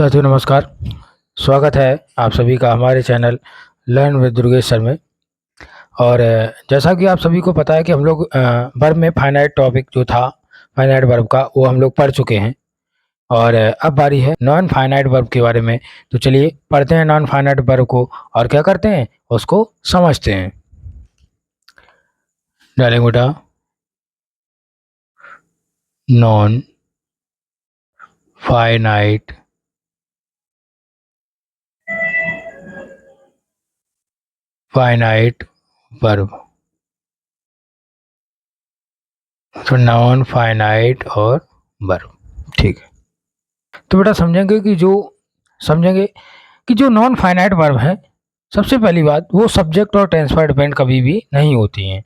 साथियों नमस्कार। स्वागत है आप सभी का हमारे channel learn with Durgesh sir में। और जैसा कि आप सभी को पता है कि हम लोग वर्ब में फाइनाइट टॉपिक जो था फाइनाइट वर्ब का वो हम लोग पढ़ चुके हैं। और अब बारी है नॉन फाइनाइट वर्ब के बारे में। तो चलिए पढ़ते हैं नॉन फाइनाइट वर्ब को और क्या करते हैं उसको समझते हैं। डालेंगे बेटा नॉन फाइनाइट वर्ब। तो नॉन फाइनाइट और वर्ब, ठीक है। तो बेटा समझेंगे कि जो नॉन फाइनाइट वर्ब है, सबसे पहली बात वो सब्जेक्ट और टेंस पर डिपेंड कभी भी नहीं होती हैं।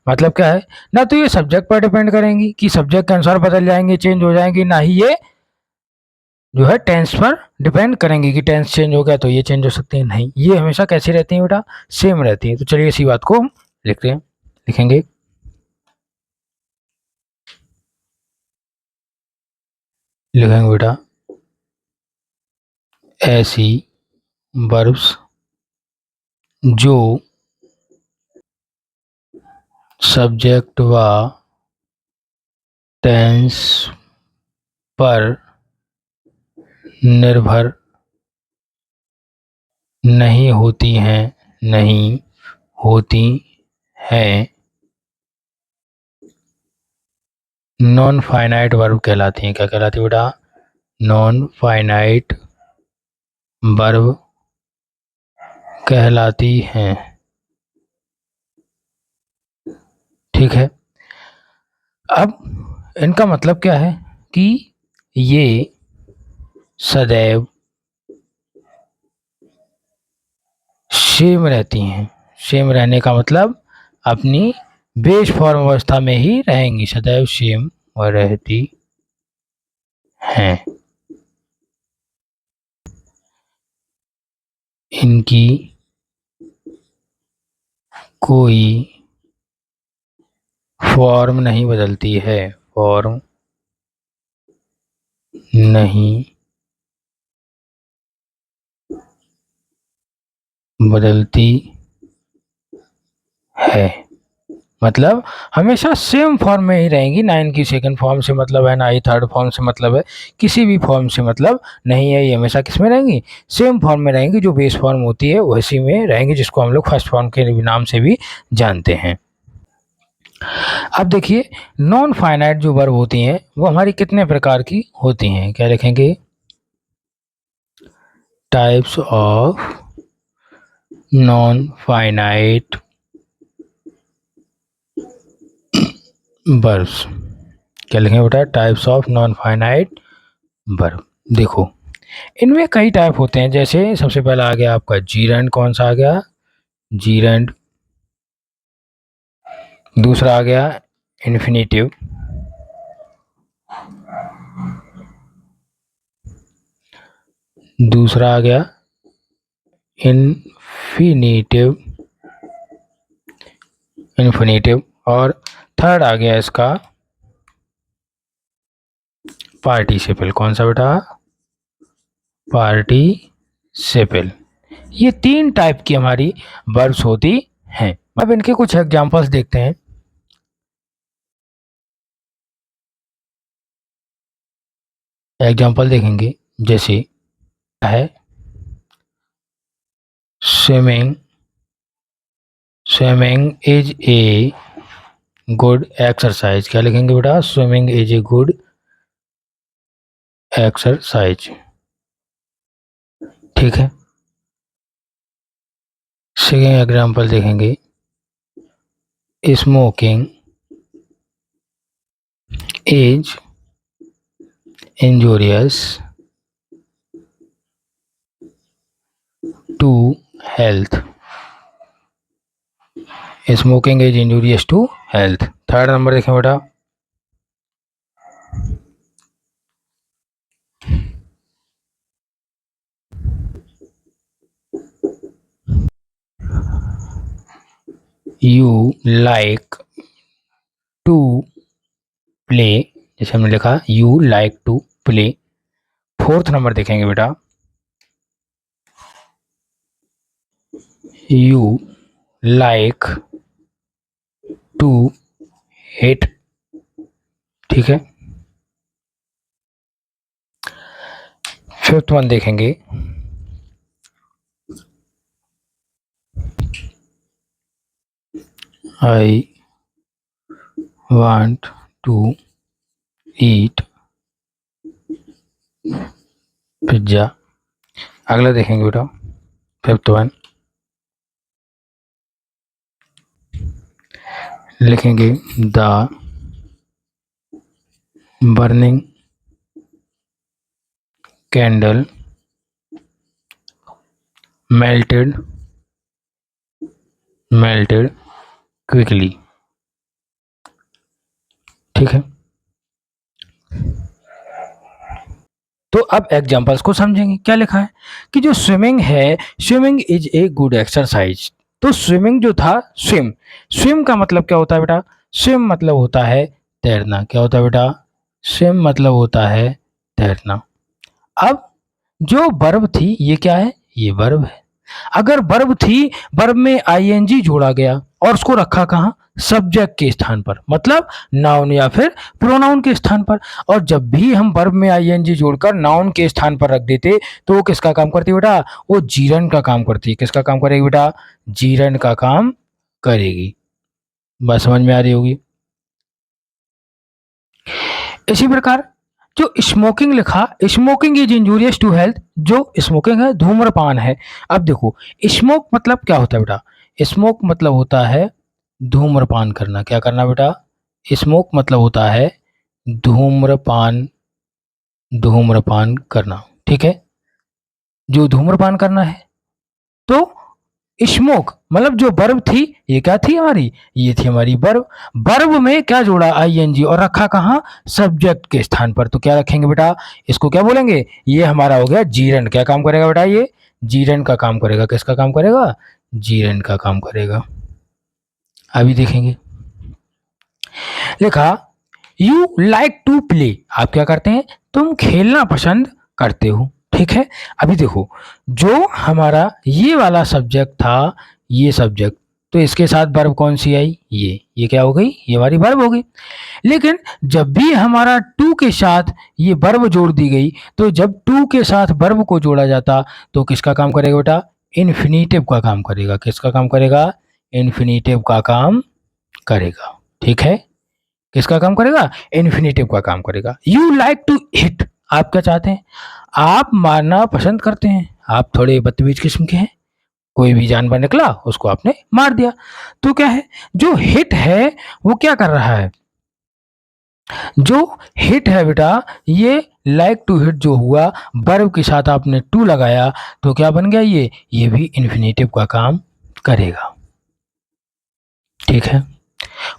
मतलब क्या है, ना तो ये सब्जेक्ट पर डिपेंड करेंगी कि सब्जेक्ट के अनुसार बदल जाएंगे, चेंज हो जाएंगी, ना ही ये जो है टेंस पर डिपेंड करेंगी कि टेंस चेंज हो गया तो ये चेंज हो सकती है। नहीं, ये हमेशा कैसी रहती है बेटा, सेम रहती है। तो चलिए इसी बात को हम लिखते हैं, लिखेंगे बेटा ऐसी वर्ब्स जो सब्जेक्ट व टेंस पर निर्भर नहीं होती हैं नॉन फाइनाइट वर्ब कहलाती हैं। क्या कहलाती है बेटा, नॉन फाइनाइट वर्ब कहलाती हैं। ठीक है। अब इनका मतलब क्या है कि ये सदैव सेम रहती हैं। सेम रहने का मतलब अपनी बेस फॉर्म अवस्था में ही रहेंगी, सदैव सेम और रहती हैं। इनकी कोई फॉर्म नहीं बदलती है, फॉर्म नहीं बदलती है। मतलब हमेशा सेम फॉर्म में ही रहेंगी, ना इनकी सेकंड फॉर्म से मतलब है, ना ही थर्ड फॉर्म से मतलब है, किसी भी फॉर्म से मतलब नहीं है। ये हमेशा किस में रहेंगी, सेम फॉर्म में रहेंगी। जो बेस फॉर्म होती है वैसी में रहेंगी, जिसको हम लोग फर्स्ट फॉर्म के नाम से भी जानते हैं। अब देखिए नॉन फाइनाइट जो वर्ब होती हैं वो हमारी कितने प्रकार की होती हैं, क्या लिखेंगे, types of non finite verbs. क्या लिखेंगे बेटा, types of non finite verb. देखो इनमें कई टाइप होते हैं। जैसे सबसे पहला आ गया आपका जीरेंड। कौन सा आ गया, जीरेंड। दूसरा आ गया इन्फिनेटिव। दूसरा आ गया इन्फिनेटिव और थर्ड आ गया इसका पार्टिसिपल। कौन सा बेटा, पार्टिसिपल। ये तीन टाइप की हमारी वर्ब्स होती हैं। अब इनके कुछ एग्जांपल्स देखते हैं। एग्जांपल देखेंगे, जैसे है swimming. Swimming is a good exercise. क्या लिखेंगे बेटा, swimming is a good exercise. ठीक है। सेकेंड एग्जांपल देखेंगे, smoking is injurious to health. Smoking is injurious to health. Third number देखें बेटा, यू लाइक टू प्ले। जैसे हमने लिखा you like to play fourth number देखेंगे बेटा, यू लाइक टू हिट, ठीक है। फिफ्थ वन देखेंगे, I want to eat pizza. अगला देखेंगे बेटा, फिफ्थ वन लिखेंगे, the burning candle melted quickly, ठीक है। तो अब एग्जांपल्स को समझेंगे। क्या लिखा है कि जो स्विमिंग है, swimming is a good exercise. तो स्विमिंग जो था, स्विम का मतलब क्या होता है बेटा? स्विम मतलब होता है तैरना। क्या होता है बेटा? स्विम मतलब होता है तैरना। अब जो वर्ब थी, ये क्या है? ये वर्ब है। अगर वर्ब थी, वर्ब में आईएनजी जोड़ा गया और उसको रखा कहाँ? सब्जेक्ट के स्थान पर, मतलब नाउन या फिर प्रोनाउन के स्थान पर। और जब भी हम वर्ब में आईएनजी जोड़कर नाउन के स्थान पर रख देते तो वो किसका काम करती है बेटा? वो जीरन का काम करती है। किसका काम करेगी बेटा? जीरन का काम करेगी। बात समझ में आ रही होगी। इसी प्रकार जो स्मोकिंग लिखा, smoking is injurious to health. जो स्मोकिंग है, धूम्रपान है। अब देखो, स्मोक मतलब क्या होता है बेटा? स्मोक मतलब होता है धूम्रपान करना। क्या करना बेटा? स्मोक मतलब होता है धूम्रपान, धूम्रपान करना, ठीक है। जो धूम्रपान करना है, तो स्मोक मतलब जो वर्ब थी, ये क्या थी हमारी? ये थी हमारी वर्ब। वर्ब में क्या जोड़ा? आईएनजी, और रखा कहाँ? सब्जेक्ट के स्थान पर। तो क्या रखेंगे बेटा? इसको क्या बोलेंगे? ये हमारा हो गया जीरन। क्या काम करेगा बेटा? ये जीरन का काम करेगा। किसका काम करेगा? जीरन का काम करेगा। अभी देखेंगे, लिखा यू लाइक टू प्ले। आप क्या करते हैं? तुम खेलना पसंद करते हो, ठीक है। अभी देखो, जो हमारा ये वाला सब्जेक्ट था, ये सब्जेक्ट, तो इसके साथ वर्ब कौन सी आई? ये क्या हो गई? ये हमारी वर्ब हो गई। लेकिन जब भी हमारा टू के साथ ये वर्ब जोड़ दी गई, तो जब टू के साथ वर्ब को जोड़ा जाता तो किसका काम करेगा बेटा? इन्फिनिटिव का काम करेगा। किसका काम करेगा? इन्फिनिटिव का काम करेगा, ठीक है। किसका काम करेगा? इन्फिनिटिव का काम करेगा। You like to hit. आप क्या चाहते हैं? आप मारना पसंद करते हैं। आप थोड़े बदतमीज किस्म के हैं। कोई भी जानवर निकला, उसको आपने मार दिया। तो क्या है, जो हिट है वो क्या कर रहा है? जो हिट है बेटा, ये लाइक टू हिट जो हुआ, वर्ब के साथ आपने टू लगाया, तो क्या बन गया? ये भी इन्फिनिटिव का काम करेगा, ठीक है।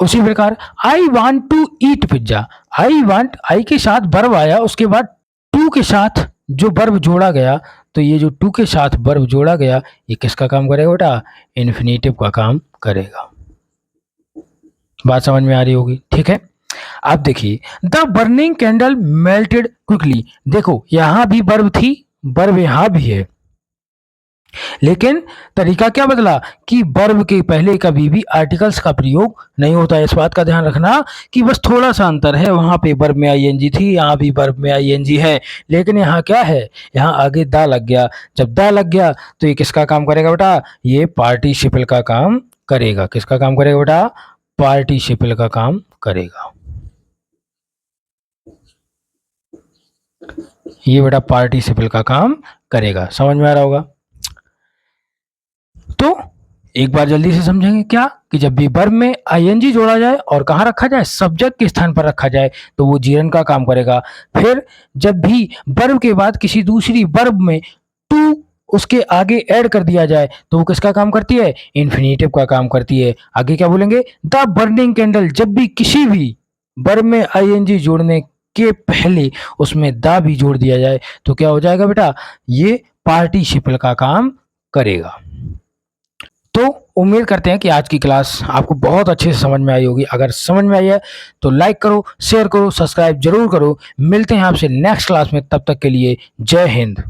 उसी प्रकार I want to eat pizza. I want, I के साथ वर्ब आया, उसके बाद टू के साथ जो वर्ब जोड़ा गया, तो ये जो टू के साथ वर्ब जोड़ा गया, ये किसका काम करेगा बेटा? इन्फिनिटिव का काम करेगा। बात समझ में आ रही होगी, ठीक है। आप देखिए, the burning candle melted quickly. देखो, यहां भी वर्ब थी, वर्ब यहां भी है, लेकिन तरीका क्या बदला कि वर्ब के पहले कभी भी आर्टिकल्स का प्रयोग नहीं होता है। इस बात का ध्यान रखना कि बस थोड़ा सा अंतर है। वहां पे वर्ब में आईएनजी थी, यहाँ भी वर्ब में आईएनजी है, लेकिन यहाँ क्या है? यहाँ आगे दा लग गया। जब दा लग गया तो ये किसका काम करेगा बेटा? ये पार्टिसिपल का काम करेगा। किसका काम करेगा बेटा? पार्टिसिपल का काम करेगा। ये बेटा पार्टिसिपल का काम करेगा। समझ में आ रहा होगा। तो एक बार जल्दी से समझेंगे क्या कि जब भी वर्ब में आईएनजी जोड़ा जाए और कहाँ रखा जाए? सब्जेक्ट के स्थान पर रखा जाए, तो वो जीरन का काम करेगा। फिर जब भी वर्ब के बाद किसी दूसरी वर्ब में टू उसके आगे ऐड कर दिया जाए, तो वो किसका काम करती है? इन्फिनिटिव का काम करती है। आगे क्या बोलेंगे? The burning candle. जब भी किसी भी वर्ब में आईएनजी जोड़ने के पहले उसमें द भी जोड़ दिया जाए, तो क्या हो जाएगा बेटा? ये पार्टिसिपल का काम करेगा। तो उम्मीद करते हैं कि आज की क्लास आपको बहुत अच्छे से समझ में आई होगी। अगर समझ में आई है तो लाइक करो, शेयर करो, सब्सक्राइब जरूर करो। मिलते हैं आपसे नेक्स्ट क्लास में, तब तक के लिए जय हिंद।